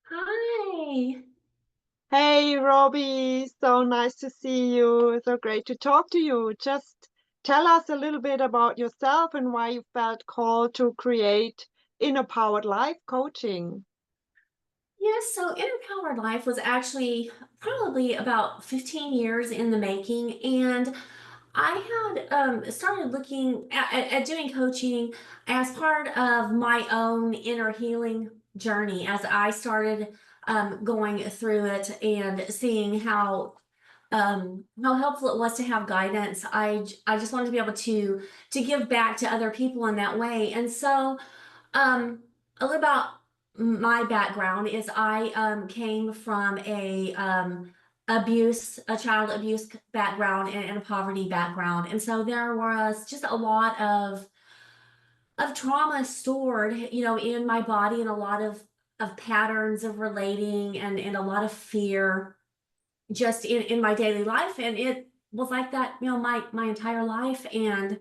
Hi. Hey, Robbie, so nice to see you. So great to talk to you. Just tell us a little bit about yourself and why you felt called to create InnerPowered Life Coaching. Yes, so InnerPowered Life was actually probably about 15 years in the making. And I had started looking at doing coaching as part of my own inner healing journey as I started going through it and seeing how helpful it was to have guidance. I just wanted to be able to give back to other people in that way. And so a little about my background is I came from a child abuse background and a poverty background, and so there was just a lot of trauma stored, in my body, and a lot of patterns of relating and a lot of fear just in my daily life, and it was like that, my entire life. And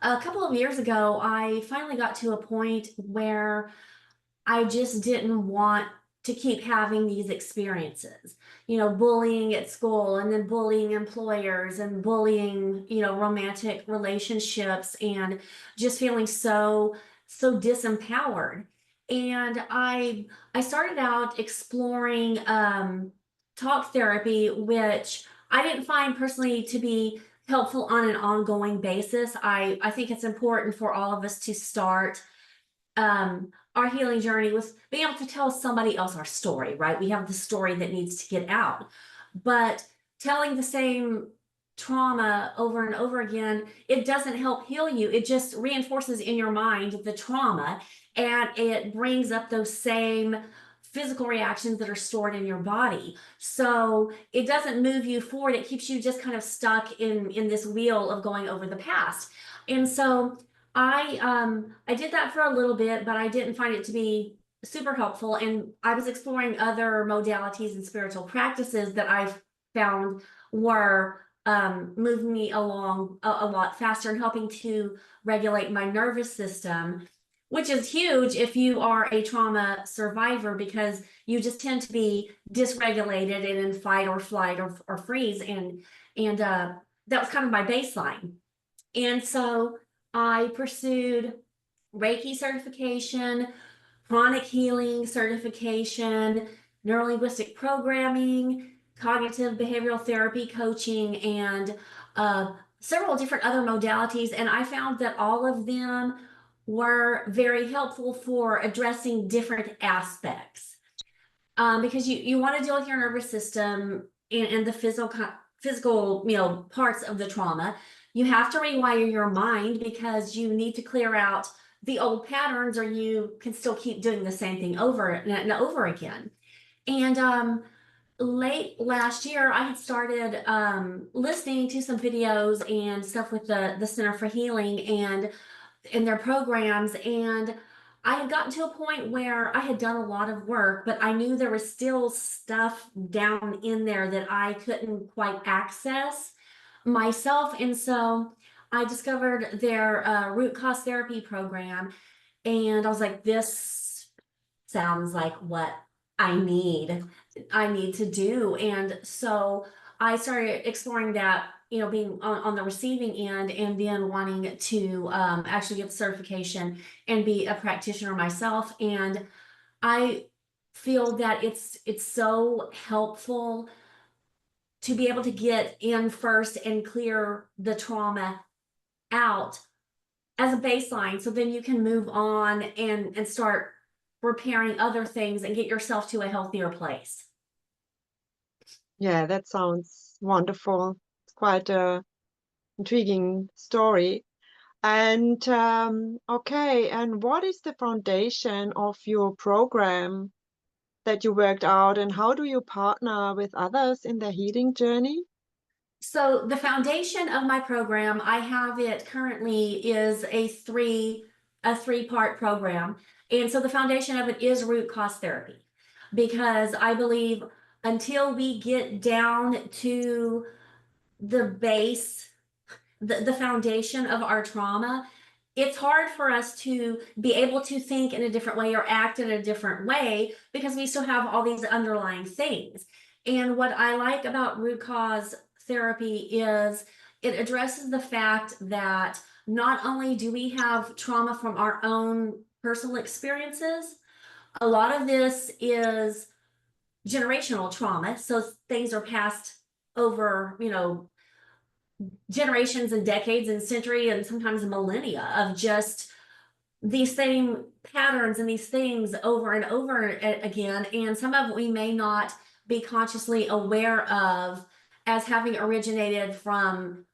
a couple of years ago, I finally got to a point where I just didn't want to keep having these experiences, bullying at school and then bullying employers and bullying, romantic relationships, and just feeling so disempowered. And I started out exploring talk therapy, which I didn't find personally to be helpful on an ongoing basis. I think it's important for all of us to start our healing journey with being able to tell somebody else our story, right? We have the story that needs to get out. But telling the same trauma over and over again, it doesn't help heal you. It just reinforces in your mind the trauma, and it brings up those same physical reactions that are stored in your body. So it doesn't move you forward. It keeps you just kind of stuck in this wheel of going over the past. And so I did that for a little bit, but I didn't find it to be super helpful. And I was exploring other modalities and spiritual practices that I found were moving me along a lot faster and helping to regulate my nervous system, which is huge if you are a trauma survivor, because you just tend to be dysregulated and in fight or flight or freeze. And that was kind of my baseline. And so I pursued Reiki certification, chronic healing certification, neurolinguistic programming, cognitive behavioral therapy coaching, and several different other modalities. And I found that all of them were very helpful for addressing different aspects, because you want to deal with your nervous system and the physical parts of the trauma. You have to rewire your mind because you need to clear out the old patterns, or you can still keep doing the same thing over and over again. And late last year, I had started listening to some videos and stuff with the Center for Healing and in their programs. And I had gotten to a point where I had done a lot of work, but I knew there was still stuff down in there that I couldn't quite access myself. And so I discovered their root cause therapy program. And I was like, this sounds like what I need. I need to do. And so I started exploring that, being on the receiving end, and then wanting to actually get the certification and be a practitioner myself. And I feel that it's so helpful to be able to get in first and clear the trauma out as a baseline, so then you can move on and start repairing other things and get yourself to a healthier place. Yeah, that sounds wonderful. It's quite a intriguing story. And okay, and what is the foundation of your program that you worked out, and how do you partner with others in their healing journey? So the foundation of my program, I have it currently, is a three-part program. And so the foundation of it is root cause therapy, because I believe until we get down to the base, the foundation of our trauma, it's hard for us to be able to think in a different way or act in a different way because we still have all these underlying things. And what I like about root cause therapy is it addresses the fact that not only do we have trauma from our own personal experiences, a lot of this is generational trauma. So things are passed over, generations and decades and century and sometimes millennia of just these same patterns and these things over and over again. And some of it we may not be consciously aware of as having originated from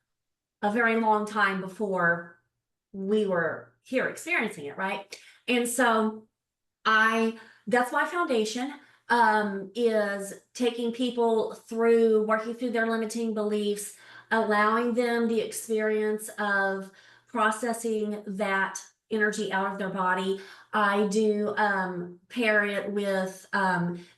a very long time before we were here experiencing it, right? And so I that's my foundation, is taking people through working through their limiting beliefs, allowing them the experience of processing that energy out of their body. I do pair it with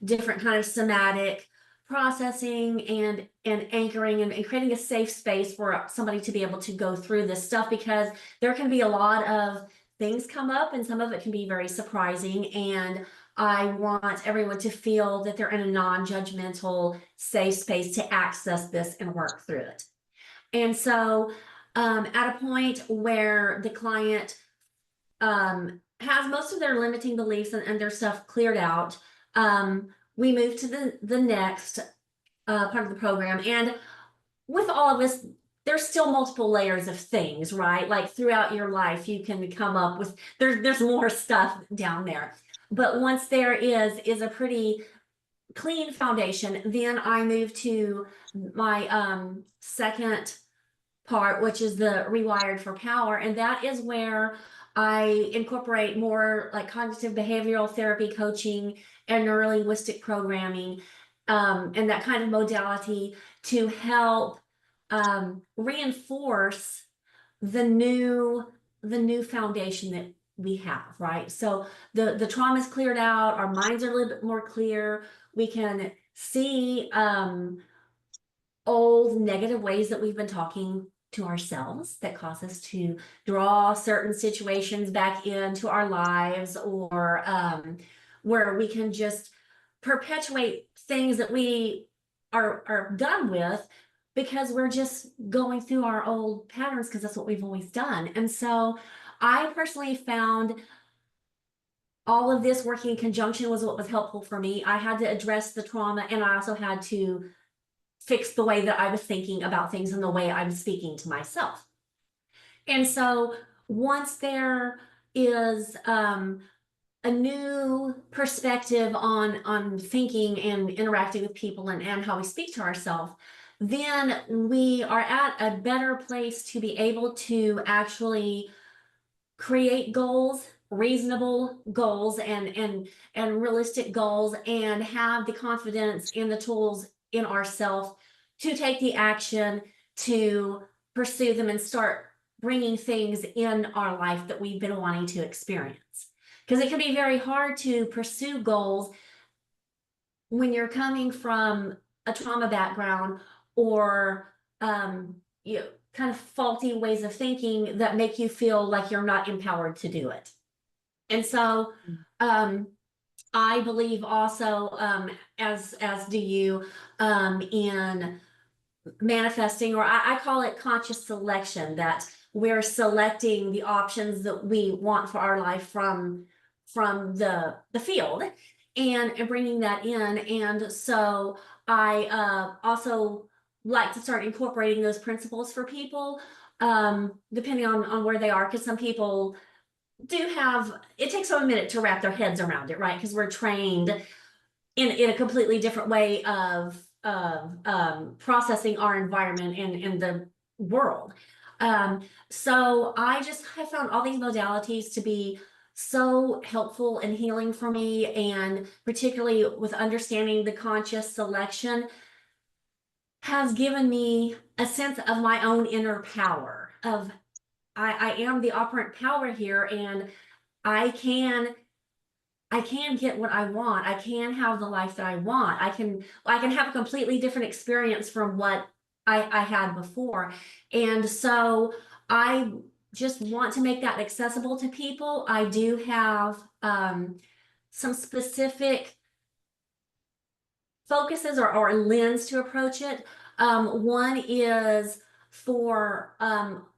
different kind of somatic processing and anchoring and creating a safe space for somebody to be able to go through this stuff, because there can be a lot of things come up and some of it can be very surprising, and I want everyone to feel that they're in a non-judgmental safe space to access this and work through it. And so at a point where the client has most of their limiting beliefs and their stuff cleared out, we move to the next part of the program. And with all of this, there's still multiple layers of things, right? Like throughout your life, you can come up with, there's more stuff down there. But once there is a pretty clean foundation, then I move to my second part, which is the Rewired for Power. And that is where I incorporate more like cognitive behavioral therapy coaching and neurolinguistic programming, and that kind of modality to help reinforce the new foundation that we have, right? So the trauma is cleared out, our minds are a little bit more clear, we can see old negative ways that we've been talking to ourselves that cause us to draw certain situations back into our lives, or where we can just perpetuate things that we are done with because we're just going through our old patterns because that's what we've always done. And so I personally found all of this working in conjunction was what was helpful for me. I had to address the trauma, and I also had to fix the way that I was thinking about things and the way I was speaking to myself. And so once there is a new perspective on thinking and interacting with people and how we speak to ourselves, then we are at a better place to be able to actually create goals, reasonable goals and realistic goals, and have the confidence in the tools in ourselves to take the action to pursue them and start bringing things in our life that we've been wanting to experience. Because it can be very hard to pursue goals when you're coming from a trauma background, or kind of faulty ways of thinking that make you feel like you're not empowered to do it. And so I believe also, as do you, in manifesting, or I call it conscious selection, that we're selecting the options that we want for our life from the field, and bringing that in. And so I also like to start incorporating those principles for people, depending on where they are, because some people do have, it takes them a minute to wrap their heads around it, right? Because we're trained in a completely different way of processing our environment and the world. So I found all these modalities to be so helpful and healing for me, and particularly with understanding the conscious selection has given me a sense of my own inner power of I am the operant power here, and I can get what I want. I can have the life that I want. I can have a completely different experience from what I had before. And so I just want to make that accessible to people, I do have some specific focuses or lens to approach it. One is for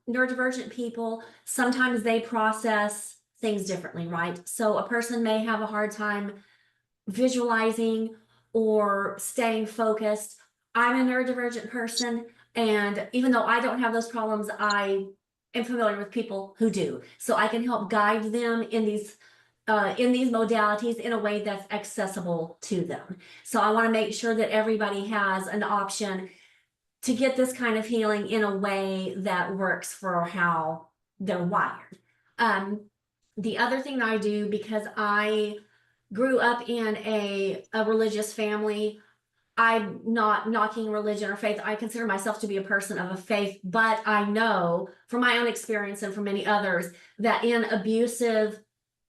neurodivergent people, sometimes they process things differently, right? So a person may have a hard time visualizing or staying focused. I'm a neurodivergent person, and even though I don't have those problems, I am familiar with people who do. So I can help guide them in these modalities in a way that's accessible to them. So I want to make sure that everybody has an option to get this kind of healing in a way that works for how they're wired. Um, the other thing I do, because I grew up in a religious family, I'm not knocking religion or faith. I consider myself to be a person of a faith, but I know from my own experience and from many others that in abusive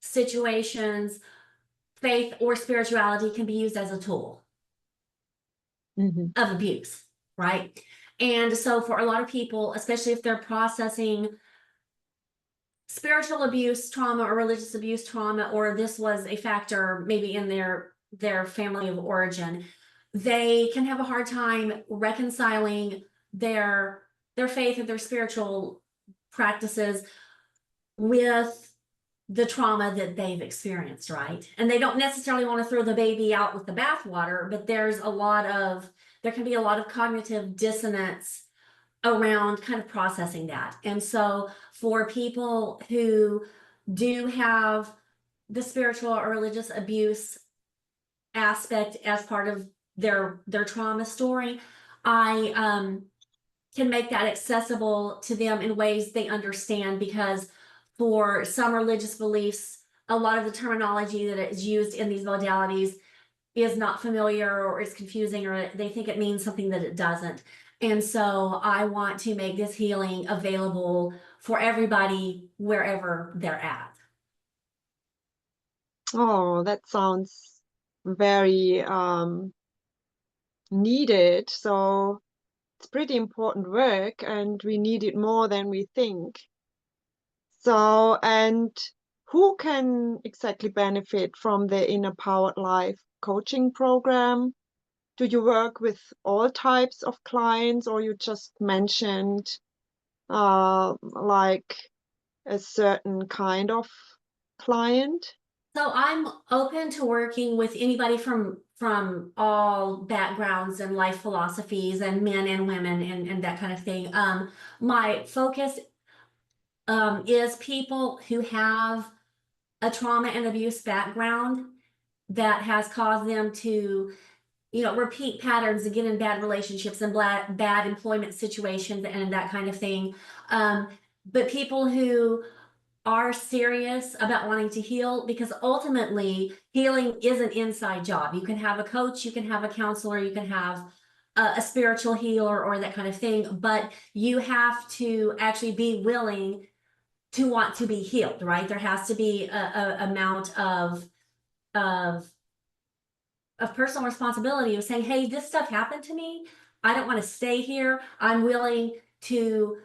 situations, faith or spirituality can be used as a tool of abuse, right? And so for a lot of people, especially if they're processing spiritual abuse trauma or religious abuse trauma, or this was a factor maybe in their family of origin, they can have a hard time reconciling their faith and their spiritual practices with the trauma that they've experienced, right? And they don't necessarily want to throw the baby out with the bathwater, but there can be a lot of cognitive dissonance around kind of processing that. And so for people who do have the spiritual or religious abuse aspect as part of their trauma story, I can make that accessible to them in ways they understand, because for some religious beliefs, a lot of the terminology that is used in these modalities is not familiar or is confusing, or they think it means something that it doesn't. And so I want to make this healing available for everybody wherever they're at. Oh, that sounds very needed. So it's pretty important work, and we need it more than we think. So, and who can exactly benefit from the InnerPowered Life Coaching program? Do you work with all types of clients, or you just mentioned like a certain kind of client? So I'm open to working with anybody from all backgrounds and life philosophies, and men and women, and that kind of thing. My focus is people who have a trauma and abuse background that has caused them to, repeat patterns and get in bad relationships and bad employment situations and that kind of thing. But people who are serious about wanting to heal, because ultimately healing is an inside job. You can have a coach, you can have a counselor, you can have a spiritual healer or that kind of thing, but you have to actually be willing to want to be healed, right? There has to be a amount of personal responsibility of saying, hey, this stuff happened to me. I don't want to stay here. I'm willing to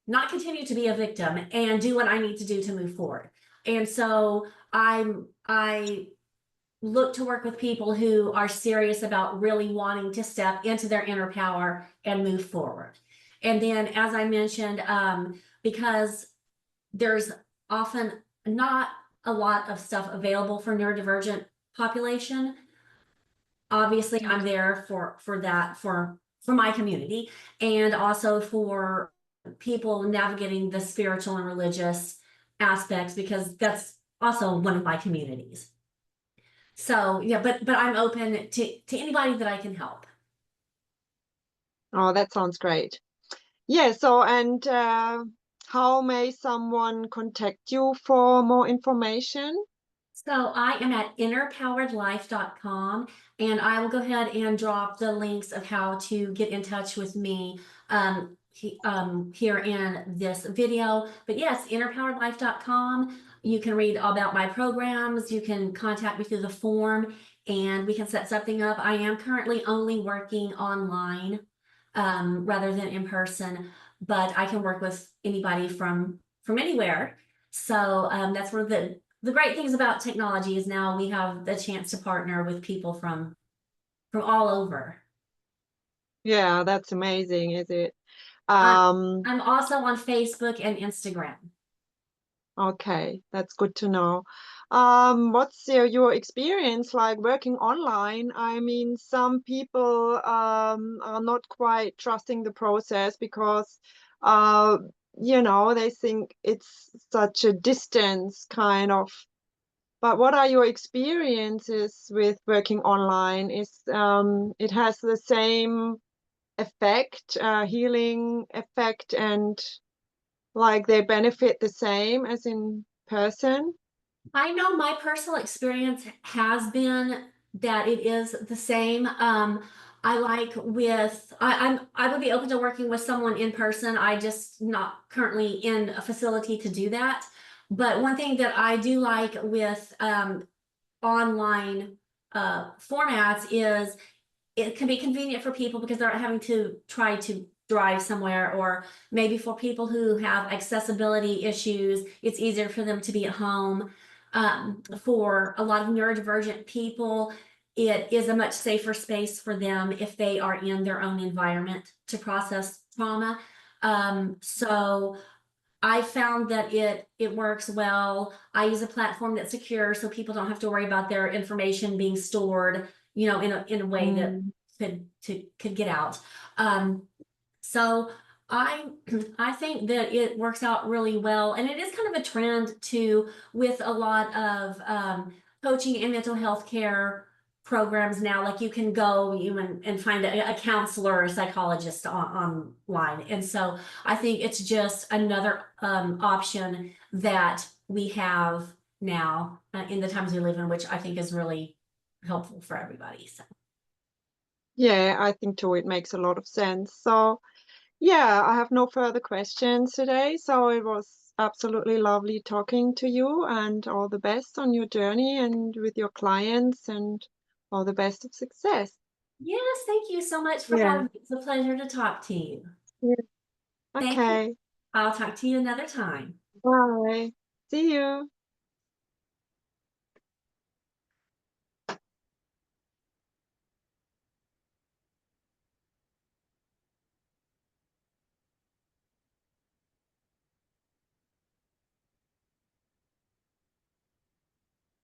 not continue to be a victim and do what I need to do to move forward. And so I look to work with people who are serious about really wanting to step into their inner power and move forward. And then, as I mentioned, because there's often not a lot of stuff available for neurodivergent population, obviously I'm there for my community, and also for people navigating the spiritual and religious aspects, because that's also one of my communities. So yeah, but I'm open to anybody that I can help. Oh, that sounds great. Yeah, so and how may someone contact you for more information? So I am at innerpoweredlife.com, and I will go ahead and drop the links of how to get in touch with me here in this video. But yes, innerpoweredlife.com. You can read all about my programs. You can contact me through the form, and we can set something up. I am currently only working online rather than in person, but I can work with anybody from from anywhere. So that's one of the great things about technology is now we have the chance to partner with people from all over. Yeah, that's amazing, is it? I, Um, I'm also on Facebook and Instagram. okay, that's good to know. What's your experience like working online? I mean, some people are not quite trusting the process because, uh, they think it's such a distance kind of. But what are your experiences with working online? Is it has the same effect, healing effect, and like they benefit the same as in person? I know my personal experience has been that it is the same. I like with I would be open to working with someone in person. I just not currently in a facility to do that. But one thing that I do like with online formats is it can be convenient for people because they're not having to try to drive somewhere, or maybe for people who have accessibility issues, it's easier for them to be at home. For a lot of neurodivergent people, it is a much safer space for them if they are in their own environment to process trauma. So I found that it works well. I use a platform that's secure, so people don't have to worry about their information being stored, in a way that Mm. could get out. Um, so I I think that it works out really well, and it is kind of a trend too with a lot of coaching and mental health care programs now. Like you can go and find a counselor or a psychologist online, and so I think it's just another option that we have now in the times we live in, which I think is really helpful for everybody. So. Yeah, I think too, it makes a lot of sense. So, yeah, I have no further questions today. So it was absolutely lovely talking to you, and all the best on your journey and with your clients, and all the best of success. Yes, thank you so much for Yeah. having me. It's a pleasure to talk to you. Yeah. Thank you. Okay. I'll talk to you another time. Bye. See you.